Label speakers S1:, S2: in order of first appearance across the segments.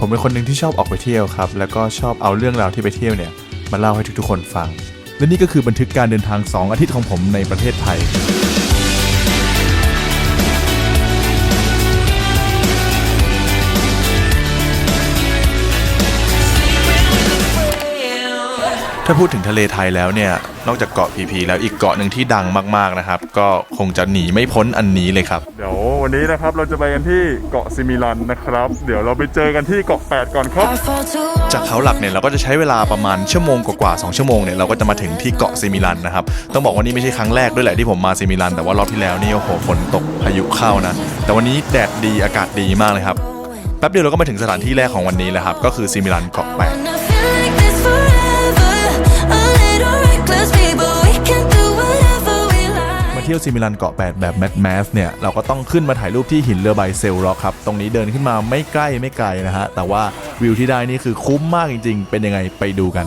S1: ผมเป็นคนหนึ่งที่ชอบออกไปเที่ยวครับแล้วก็ชอบเอาเรื่องราวที่ไปเที่ยวเนี่ยมาเล่าให้ทุกๆคนฟังและนี่ก็คือบันทึกการเดินทาง2อาทิตย์ของผมในประเทศไทยถ้าพูดถึงทะเลไทยแล้วเนี่ยนอกจากเกาะพีพีแล้วอีกเกาะหนึ่งที่ดังมากๆนะครับก็คงจะหนีไม่พ้นอันนี้เลยครับเดี๋ยววันนี้นะครับเราจะไปกันที่เกาะซิมิลันนะครับเดี๋ยวเราไปเจอกันที่เกาะ8ก่อนครับจากเขาหลักเนี่ยเราก็จะใช้เวลาประมาณชั่วโมงกว่า2ชั่วโมงเนี่ยเราก็จะมาถึงที่เกาะซิมิลันนะครับต้องบอกว่านี่ไม่ใช่ครั้งแรกด้วยแหละที่ผมมาซิมิลันแต่ว่ารอบที่แล้วนี่โอ้โหฝนตกพายุเข้านะแต่วันนี้แดดดีอากาศดีมากเลยครับแป๊บเดียวเราก็มาถึงสถานที่แรกของวันนี้แล้วครับก็คือซิมิลันเกาะ8มาเที่ยวซิมิลันเกาะ8แบบแมสแมสเนี่ยเราก็ต้องขึ้นมาถ่ายรูปที่หินเรือใบเซลล็อกครับตรงนี้เดินขึ้นมาไม่ใกล้ไม่ไกลนะฮะแต่ว่าวิวที่ได้นี่คือคุ้มมากจริงๆเป็นยังไงไปดูกัน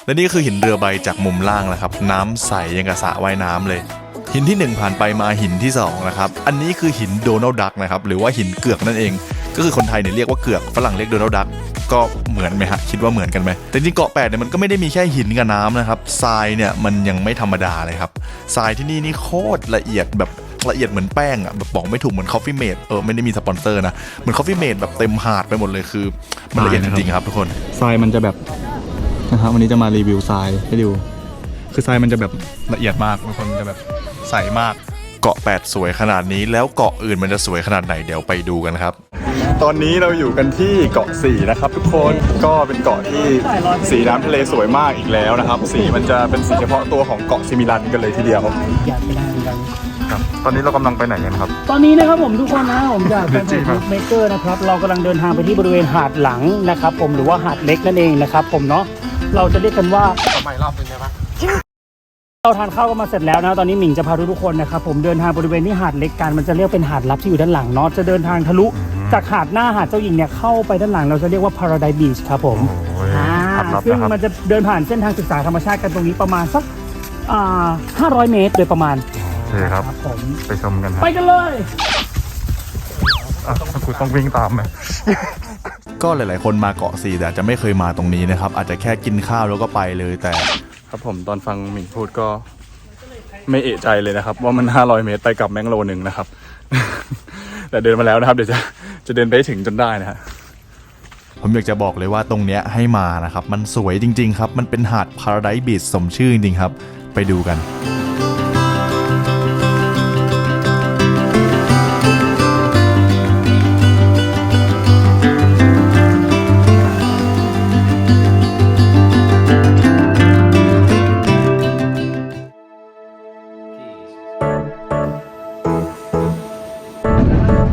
S1: และนี่ก็คือหินเรือใบจากมุมล่างนะครับน้ำใสยังกระสระว่ายน้ำเลยหินที่1ผ่านไปมาหินที่2นะครับอันนี้คือหินโดนัลด์ดักนะครับหรือว่าหินเกือกนั่นเองก็คือคนไทยเนี่ยเรียกว่าเกือกฝรั่งเรียกโดนัลด์ดักก็เหมือนไหมฮะคิดว่าเหมือนกันไหมแต่จริงเกาะ8เนี่ยมันก็ไม่ได้มีแค่หินกับน้ำนะครับทรายเนี่ยมันยังไม่ธรรมดาเลยครับทรายที่นี่โคตรละเอียดแบบละเอียดเหมือนแป้งอ่ะแบบบอกไม่ถูกเหมือน Coffee Mate ไม่ได้มีสปอนเซอร์นะเหมือน Coffee Mate แบบเต็มหาดไปหมดเลยคือมันละเอียดจริงๆครับทุกคน
S2: ทรายมันจะแบบนะครับวันนี้จะมารีวิวทรายให้ดูคือทรายมันจะแบบละเอียดมากบางคนจะแบบใสมาก
S1: เกาะ8สวยขนาดนี้แล้วเกาะอื่นมันจะสวยขนาดไหนเดี๋ยวไปดูกันครับตอนนี้เราอยู่กันที่เกาะ4นะครับทุกคนก็เป็นเกาะที่สีน้ำทะเลสวยมากอีกแล้วนะครับสีมันจะเป็นสีเฉพาะตัวของเกาะซิมิลันกันเลยทีเดียวครับตอนนี้เรากำลังไปไหนกันครับ
S3: ตอนนี้นะครับผมทุกคนนะผมจากแฟนเพจบุ๊กเมเกอร์นะครับเรากำลังเดินทางไปที่บริเวณหาดหลังนะครับผมหรือว่าหาดเล็กนั่นเองนะครับผมเนาะเราจะเรียกกันว่า
S1: ใหม่รอบนึงใช่ไหม
S3: เราทานข้าวกันมาเสร็จแล้วนะตอนนี้หมิงจะพาทุกคนนะครับผมเดินทางบริเวณที่หาดเล็กกันมันจะเรียกเป็นหาดลับที่อยู่ด้านหลังเนาะจะเดินทางทะลุจากหาดหน้าหาดเจ้าหญิงเนี่ยเข้าไปด้านหลังเราจะเรียกว่า Paradise Beach ครับผมซึ่งมันจะเดินผ่านเส้นทางศึกษาธรรมชาติกันตรงนี้ประมาณสัก500 เมตรโดยประมาณ
S1: โอเคครับผมไปชมกันครับ
S3: ไปกันเลย
S1: คุณต้องวิ่งตามไหมก็หลายๆคนมาเกาะ4แต่จะไม่เคยมาตรงนี้นะครับอาจจะแค่กินข้าวแล้วก็ไปเลยแต่ครับผมตอนฟังหมิงพูดก็ไม่เอะใจเลยนะครับว่ามัน500 เมตรไปกับแมงโลนึงนะครับแต่เดินมาแล้วนะครับเดี๋ยวจะเดินไปถึงจนได้นะฮะผมอยากจะบอกเลยว่าตรงเนี้ยให้มานะครับมันสวยจริงๆครับมันเป็นหาด Paradise Beach สมชื่อจริงๆครับไปดูกัน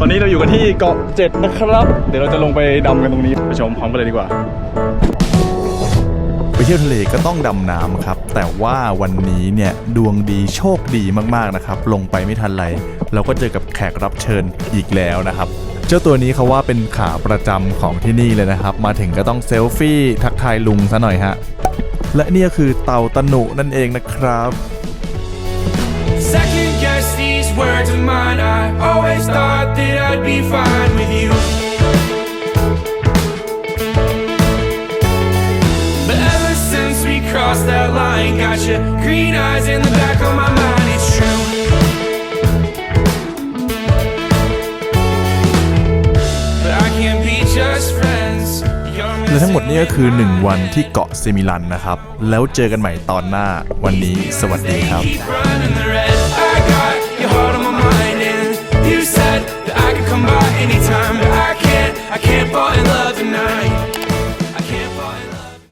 S1: ตอนนี้เราอยู่กันที่เกาะ7นะครับเดี๋ยวเราจะลงไปดำกันตรงนี้ไปชมพร้อมกันเลยดีกว่าไปเที่ยวทะเลก็ต้องดำน้ำครับแต่ว่าวันนี้เนี่ยดวงดีโชคดีมากๆนะครับลงไปไม่ทันไรเราก็เจอกับแขกรับเชิญอีกแล้วนะครับเจ้าตัวนี้เขาว่าเป็นขาประจำของที่นี่เลยนะครับมาถึงก็ต้องเซลฟี่ทักทายลุงซะหน่อยฮะและนี่ก็คือเต่าตะหนุนั่นเองนะครับ
S4: Words of mine, I always thought that I'd be fine with you. But ever since we crossed that line, got your green eyes in the back of my mind, it's true. But I can't be just friends.
S1: และทั้งหมดนี้ก็คือ1วันที่เกาะซิมิลันนะครับแล้วเจอกันใหม่ตอนหน้าวันนี้สวัสดีครับ
S4: You said that I could come by anytime.